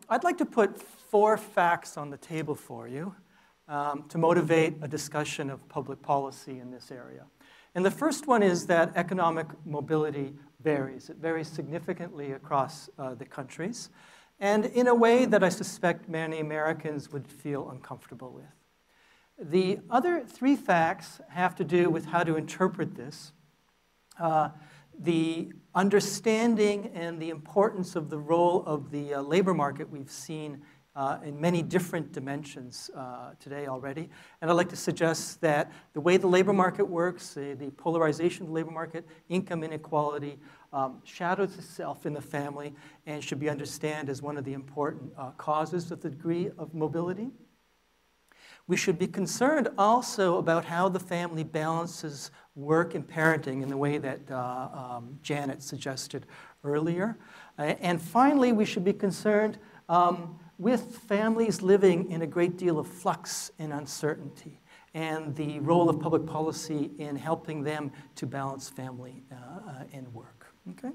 I'd like to put 4 facts on the table for you to motivate a discussion of public policy in this area. And the first one is that economic mobility varies. It varies significantly across the countries, and in a way that I suspect many Americans would feel uncomfortable with. The other 3 facts have to do with how to interpret this. The understanding and the importance of the role of the labor market we've seen in many different dimensions today already. And I'd like to suggest that the way the labor market works, the polarization of the labor market, income inequality, shadows itself in the family and should be understood as one of the important causes of the degree of mobility. We should be concerned also about how the family balances work and parenting in the way that Janet suggested earlier. And finally, we should be concerned with families living in a great deal of flux and uncertainty, and the role of public policy in helping them to balance family and work. Okay?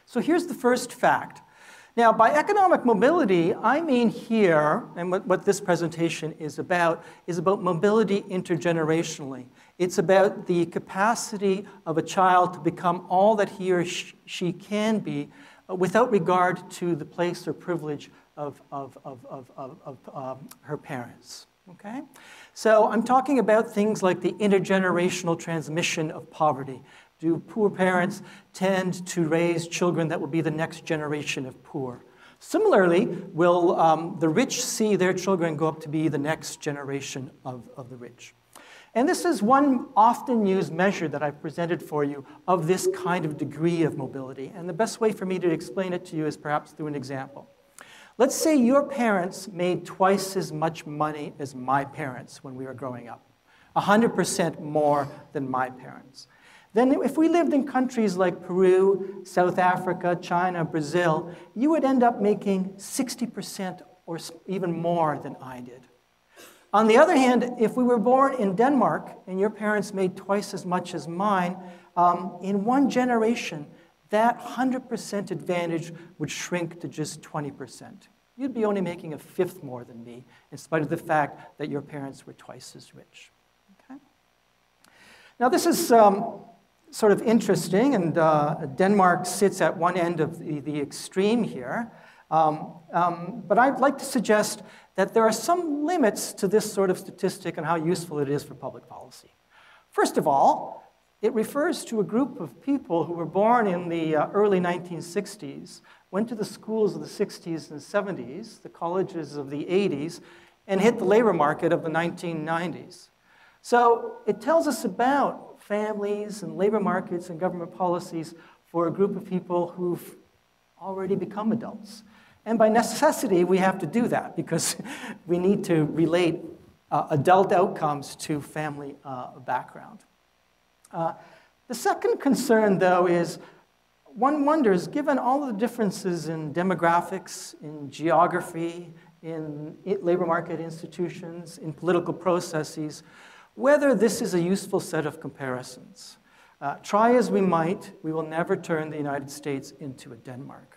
So here's the first fact. Now, by economic mobility, I mean here, and what this presentation is about mobility intergenerationally. It's about the capacity of a child to become all that he or she can be without regard to the place or privilege of her parents. Okay? So I'm talking about things like the intergenerational transmission of poverty. Do poor parents tend to raise children that will be the next generation of poor? Similarly, will the rich see their children go up to be the next generation of the rich? And this is one often used measure that I've presented for you of this kind of degree of mobility. And the best way for me to explain it to you is perhaps through an example. Let's say your parents made twice as much money as my parents when we were growing up, 100% more than my parents. Then if we lived in countries like Peru, South Africa, China, Brazil, you would end up making 60% or even more than I did. On the other hand, if we were born in Denmark and your parents made twice as much as mine, in one generation, that 100% advantage would shrink to just 20%. You'd be only making 1/5 more than me, in spite of the fact that your parents were twice as rich. Okay? Now, this is sort of interesting, and Denmark sits at one end of the extreme here. But I'd like to suggest that there are some limits to this sort of statistic and how useful it is for public policy. First of all, it refers to a group of people who were born in the early 1960s, went to the schools of the 60s and 70s, the colleges of the 80s, and hit the labor market of the 1990s. So it tells us about families and labor markets and government policies for a group of people who've already become adults. And by necessity, we have to do that because we need to relate adult outcomes to family background. The second concern, though, is one wonders, given all the differences in demographics, in geography, in labor market institutions, in political processes, whether this is a useful set of comparisons. Try as we might, we will never turn the United States into a Denmark.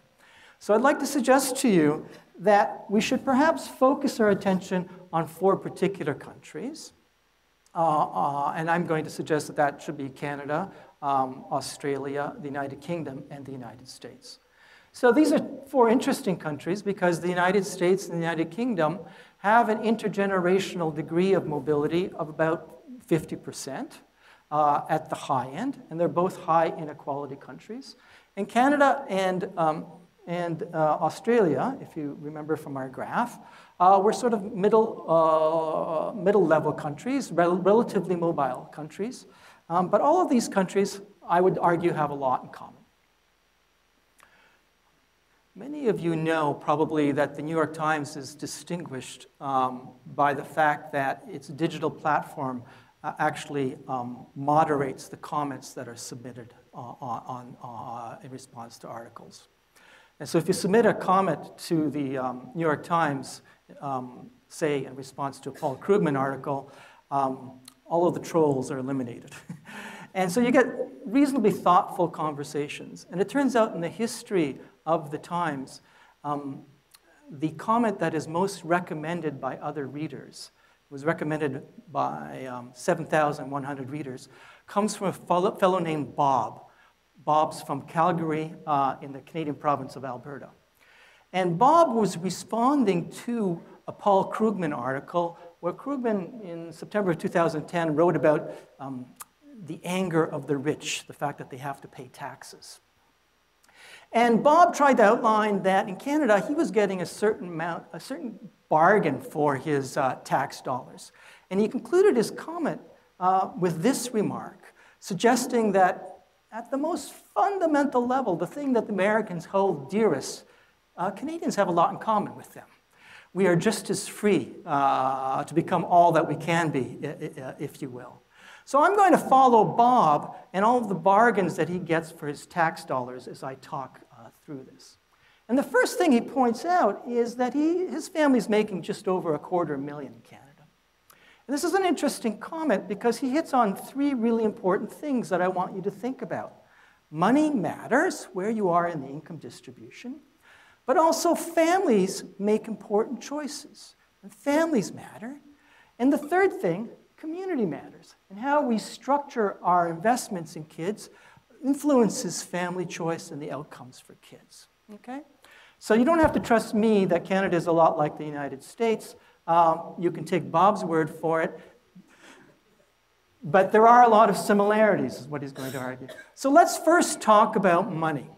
So I'd like to suggest to you that we should perhaps focus our attention on 4 particular countries. And I'm going to suggest that that should be Canada, Australia, the United Kingdom, and the United States. So these are 4 interesting countries because the United States and the United Kingdom have an intergenerational degree of mobility of about 50% at the high end, and they're both high inequality countries. And Canada and Australia, if you remember from our graph, were sort of middle-level countries, relatively mobile countries. But all of these countries, I would argue, have a lot in common. Many of you know probably that the New York Times is distinguished by the fact that its digital platform actually moderates the comments that are submitted in response to articles. And so if you submit a comment to the New York Times, say in response to a Paul Krugman article, all of the trolls are eliminated. And so you get reasonably thoughtful conversations. And it turns out in the history of the Times, The comment that is most recommended by other readers, was recommended by 7,100 readers, comes from a fellow named Bob. Bob's from Calgary in the Canadian province of Alberta. And Bob was responding to a Paul Krugman article where Krugman in September of 2010 wrote about the anger of the rich, the fact that they have to pay taxes. And Bob tried to outline that in Canada, he was getting a certain bargain for his tax dollars. And he concluded his comment with this remark, suggesting that at the most fundamental level, the thing that the Americans hold dearest, Canadians have a lot in common with them. We are just as free to become all that we can be, if you will. So I'm going to follow Bob and all of the bargains that he gets for his tax dollars as I talk through this. And the first thing he points out is that his family's making just over $250,000 in Canada. And this is an interesting comment because he hits on three really important things that I want you to think about. Money matters, where you are in the income distribution, but also families make important choices, and families matter. And the third thing, community matters, and how we structure our investments in kids influences family choice and the outcomes for kids, okay? So you don't have to trust me that Canada is a lot like the United States. You can take Bob's word for it, but there are a lot of similarities, is what he's going to argue. So let's first talk about money.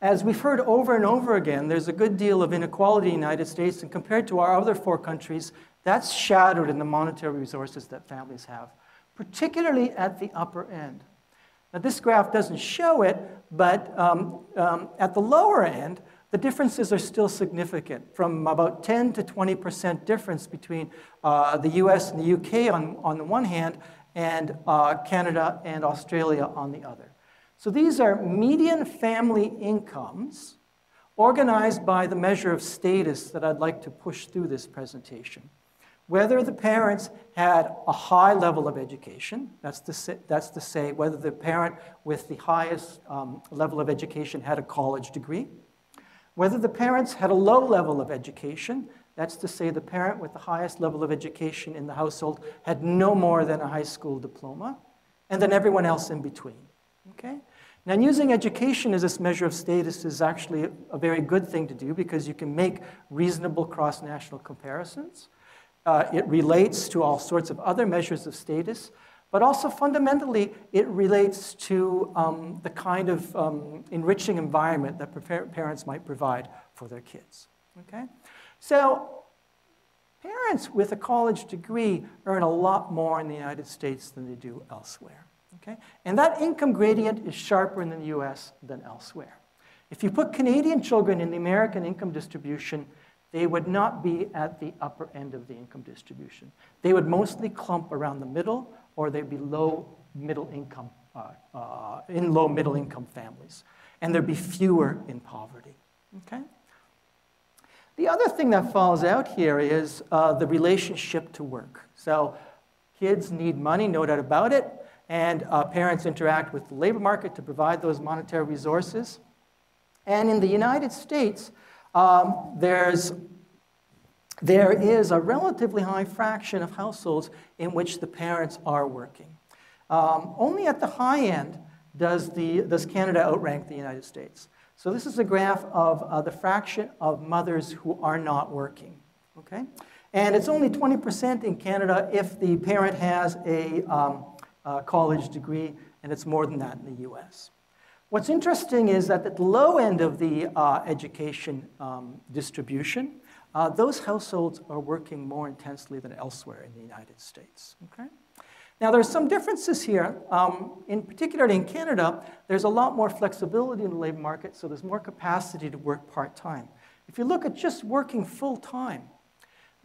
As we've heard over and over again, there's a good deal of inequality in the United States, and compared to our other four countries, that's shadowed in the monetary resources that families have, particularly at the upper end. Now, this graph doesn't show it, but at the lower end, the differences are still significant, from about 10 to 20% difference between the US and the UK on the one hand, and Canada and Australia on the other. So these are median family incomes organized by the measure of status that I'd like to push through this presentation. Whether the parents had a high level of education, that's to say whether the parent with the highest level of education had a college degree, whether the parents had a low level of education, that's to say the parent with the highest level of education in the household had no more than a high school diploma, and then everyone else in between, okay? Now, using education as this measure of status is actually a very good thing to do because you can make reasonable cross-national comparisons. It relates to all sorts of other measures of status, but also fundamentally it relates to the kind of enriching environment that parents might provide for their kids, okay? So parents with a college degree earn a lot more in the United States than they do elsewhere, okay? And that income gradient is sharper in the US than elsewhere. If you put Canadian children in the American income distribution, they would not be at the upper end of the income distribution. They would mostly clump around the middle, or they'd be low middle income families. And there'd be fewer in poverty, okay? The other thing that falls out here is the relationship to work. So kids need money, no doubt about it, and parents interact with the labor market to provide those monetary resources. And in the United States, there is a relatively high fraction of households in which the parents are working. Only at the high end does Canada outrank the United States. So this is a graph of the fraction of mothers who are not working, okay? And it's only 20% in Canada if the parent has a college degree, and it's more than that in the US. What's interesting is that at the low end of the education distribution, those households are working more intensely than elsewhere in the United States, okay? Now, there's some differences here. Particularly in Canada, there's a lot more flexibility in the labor market, so there's more capacity to work part-time. If you look at just working full-time,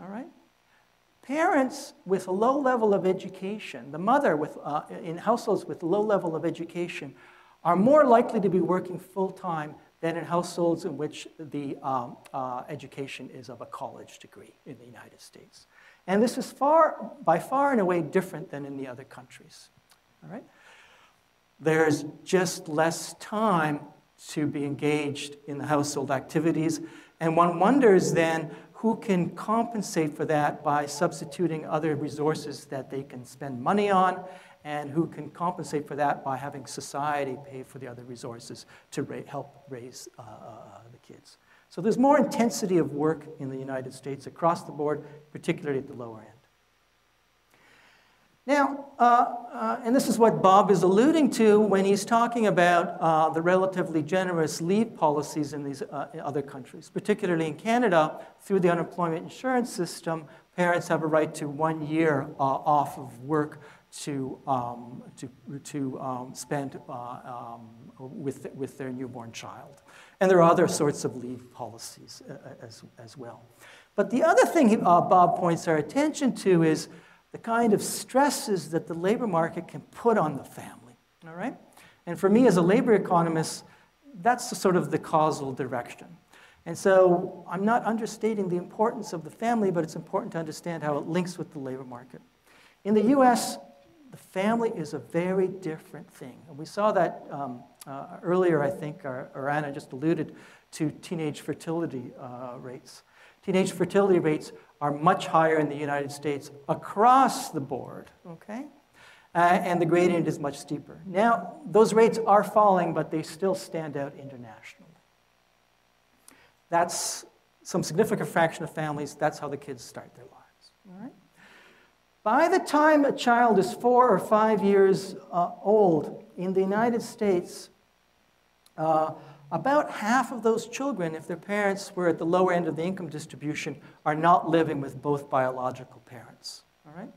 all right, parents with a low level of education, the mother in households with a low level of education, are more likely to be working full-time than in households in which the education is of a college degree in the United States. And this is by far and away different than in the other countries, all right? There's just less time to be engaged in the household activities. And one wonders then who can compensate for that by substituting other resources that they can spend money on, and who can compensate for that by having society pay for the other resources to help raise the kids. So there's more intensity of work in the United States across the board, particularly at the lower end. Now, and this is what Bob is alluding to when he's talking about the relatively generous leave policies in these other countries. Particularly in Canada, through the unemployment insurance system, parents have a right to 1 year off of work to spend with their newborn child. And there are other sorts of leave policies as well. But the other thing Bob points our attention to is the kind of stresses that the labor market can put on the family, all right? And for me as a labor economist, that's the causal direction. And so I'm not understating the importance of the family, but it's important to understand how it links with the labor market. In the US, the family is a very different thing. And we saw that earlier, I think, or Anna just alluded to teenage fertility rates. Teenage fertility rates are much higher in the United States across the board, okay? And the gradient is much steeper. Now, those rates are falling, but they still stand out internationally. That's some significant fraction of families, that's how the kids start their lives, all right? By the time a child is 4 or 5 years old in the United States, about half of those children, if their parents were at the lower end of the income distribution, are not living with both biological parents. All right?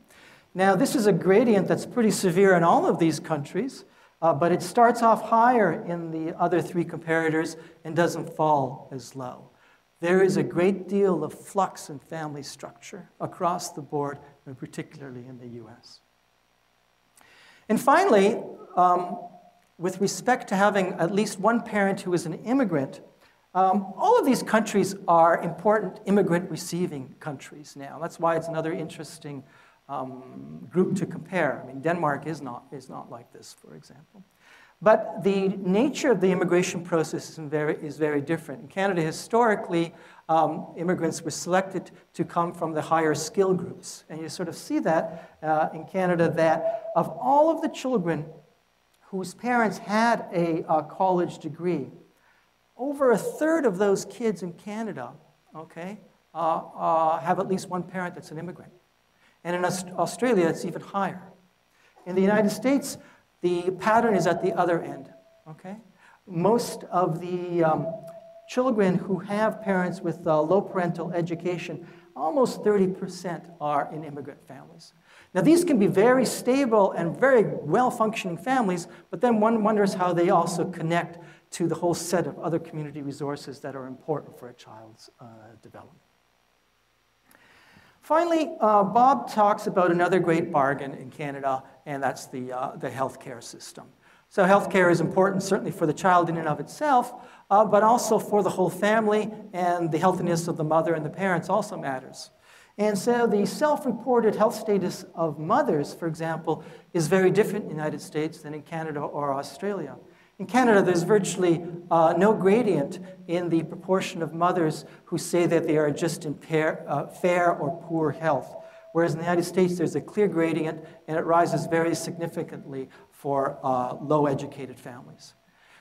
Now, this is a gradient that's pretty severe in all of these countries, but it starts off higher in the other 3 comparators and doesn't fall as low. There is a great deal of flux in family structure across the board, and particularly in the US. And finally, with respect to having at least one parent who is an immigrant, all of these countries are important immigrant-receiving countries now. That's why it's another interesting group to compare. I mean, Denmark is not like this, for example. But the nature of the immigration process is very different. In Canada, historically, immigrants were selected to come from the higher skill groups. And you sort of see that in Canada, that of all of the children whose parents had a college degree, over a third of those kids in Canada, okay, have at least one parent that's an immigrant. And in Australia, it's even higher. In the United States, the pattern is at the other end, okay? Most of the children who have parents with low parental education, almost 30% are in immigrant families. Now, these can be very stable and very well-functioning families, but then one wonders how they also connect to the whole set of other community resources that are important for a child's development. Finally, Bob talks about another great bargain in Canada, and that's the healthcare system. So healthcare is important certainly for the child in and of itself, but also for the whole family, and the healthiness of the mother and the parents also matters. And so the self-reported health status of mothers, for example, is very different in the United States than in Canada or Australia. In Canada, there's virtually no gradient in the proportion of mothers who say that they are just in fair or poor health. Whereas in the United States, there's a clear gradient, and it rises very significantly for low-educated families.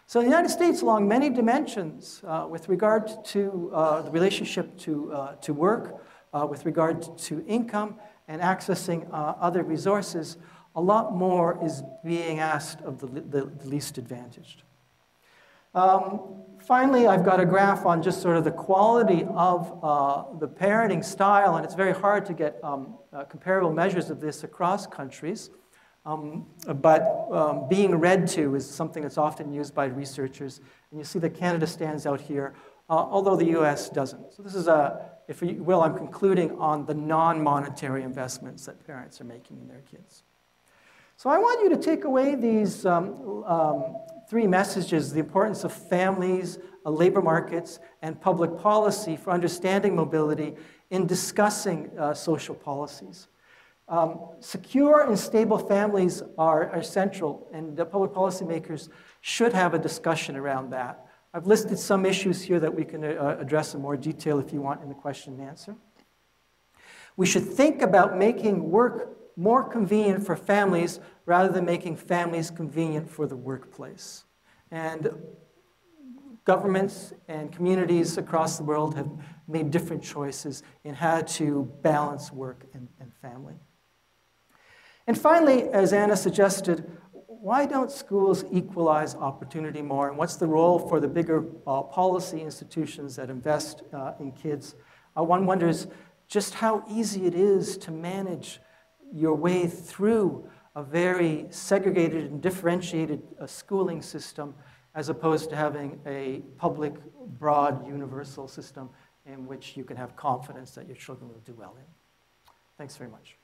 So in the United States, along many dimensions, with regard to the relationship to work, with regard to income and accessing other resources, a lot more is being asked of the least advantaged. Finally, I've got a graph on just sort of the quality of the parenting style, and it's very hard to get comparable measures of this across countries. But being read to is something that's often used by researchers, and you see that Canada stands out here, although the US doesn't. So this is if you will, I'm concluding on the non-monetary investments that parents are making in their kids. So I want you to take away these 3 messages: the importance of families, labor markets, and public policy for understanding mobility in discussing social policies. Secure and stable families are central, and public policymakers should have a discussion around that. I've listed some issues here that we can address in more detail if you want in the question and answer. We should think about making work more convenient for families rather than making families convenient for the workplace. And governments and communities across the world have made different choices in how to balance work and family. And finally, as Anna suggested, why don't schools equalize opportunity more? And what's the role for the bigger policy institutions that invest in kids? One wonders just how easy it is to manage your way through a very segregated and differentiated schooling system as opposed to having a public, broad, universal system in which you can have confidence that your children will do well in. Thanks very much.